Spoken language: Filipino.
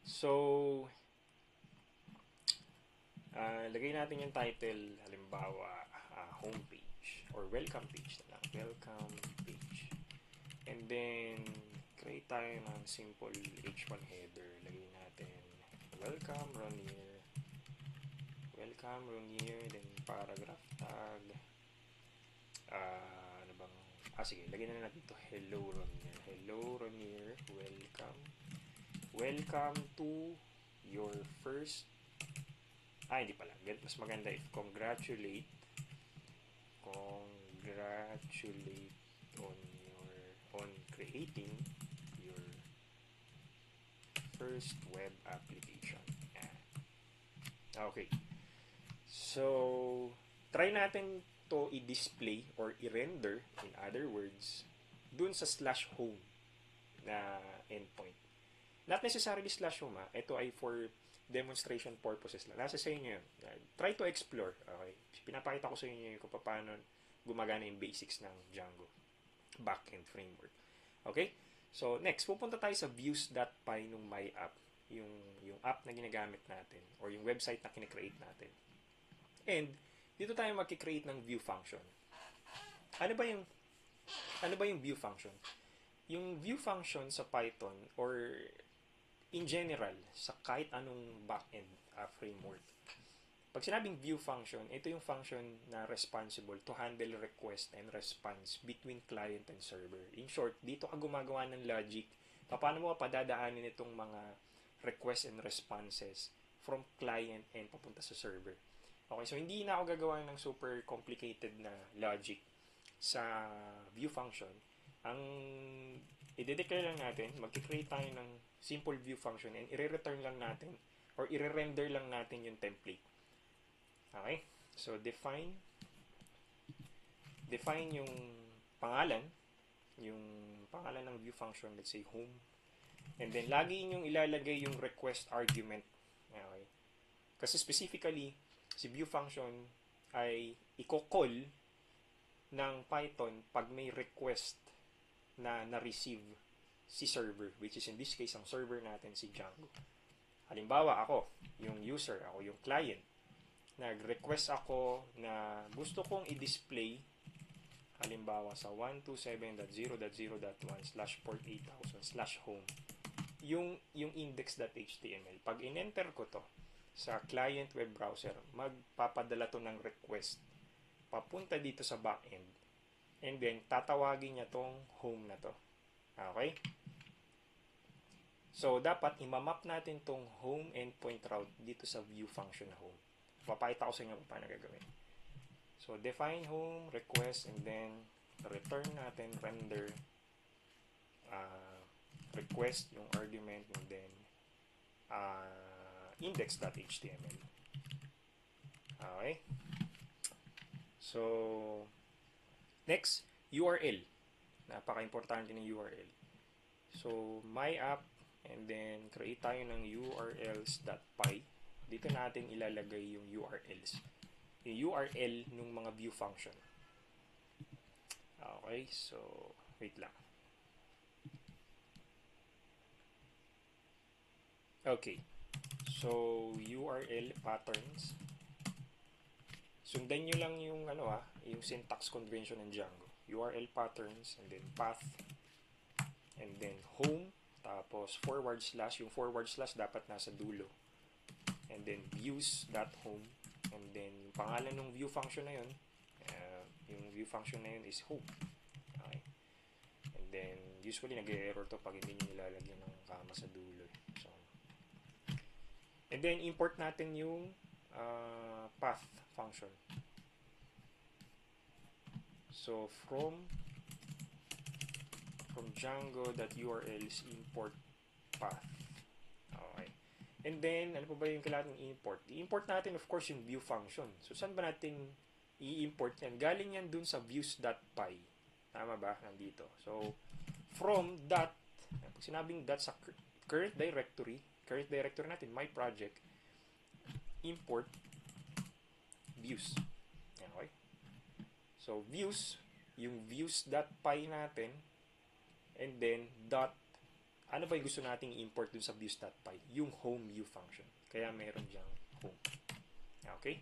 So, lagay natin yung title, halimbawa, homepage or welcome page na lang. Welcome page. And then, create tayo ng simple H1 header. Lagay natin, welcome, run here. Welcome, run here. Then, paragraph tag. Ano bang, sige, lagyan na natin ito, hello, run here. Hello, run here. Welcome. Welcome to your first hindi pala. Mas maganda if congratulate on creating your first web application. Yan. Okay. So, try natin to i-display or i-render, in other words, dun sa slash home na endpoint. Not necessarily slash home Ito ay for demonstration purposes lang. Nasa sa inyo yun. Try to explore. Okay? Pinapakita ko sa inyo kung paano gumagana yung basics ng Django backend framework. Okay? So, next, pupunta tayo sa views.py nung my app. Yung app na ginagamit natin or yung website na kinecreate natin. And, dito tayo magkikreate ng view function. Ano ba yung view function? Yung view function sa Python or in general sa kahit anong backend framework. Pag sinabing view function, ito yung function na responsible to handle request and response between client and server. In short, dito ka gumagawa ng logic. Paano mo padadaanin itong mga request and responses from client and papunta sa server. Okay, so hindi na ako gagawa ng super complicated na logic sa view function. Ang i-declare lang natin, mag-create tayo ng simple view function and i-return lang natin or i-render lang natin yung template. Okay? So, define yung pangalan ng view function, let's say home. And then, lagi yung ilalagay yung request argument. Okay? Kasi specifically, si view function ay i-call ng Python pag may request na na-receive si server, which is in this case, ang server natin si Django. Halimbawa, ako, yung user, ako yung client. Nag-request ako na gusto kong i-display halimbawa sa 127.0.0.1/port8000/home yung index.html. Pag in-enter ko to sa client web browser, magpapadala to ng request papunta dito sa backend. And then, tatawagin niya tong home na to. Okay? So, dapat imamap natin tong home endpoint route dito sa view function na home. Papakita ko sa inyo paano gagawin. So, define home, request, and then return natin, render, request, yung argument, and then index.html. Okay? So, next, URL. Napaka-importante ng URL. So, my app, and then create tayo ng urls.py. Dito natin ilalagay yung URLs. Yung URL ng mga view function. Okay, so, wait lang. Okay. So, URL patterns. Sundan nyo lang yung yung syntax convention ng Django. URL patterns, and then path, and then home, tapos forward slash. Yung forward slash dapat nasa dulo. And then views.home, and then yung pangalan ng view function na yun, yung view function na yun is home. Okay. And then, usually nag-error to pag hindi nyo nilalagyan ng kama sa dulo. So, and then, import natin yung path function. So, from Django.urls import path. Okay. And then, ano pa ba yung kailangan i-import? I-import natin, of course, yung view function. So, saan ba natin i-import yan? Galing yan dun sa views.py. Tama ba? Nandito. So, from dot, pag sinabing dot sa current directory natin, my project, import views. Okay? So, views, yung views.py natin, and then dot ano ba yung gusto nating i-import dun sa views.py? Yung home view function. Kaya meron diyang home. Okay?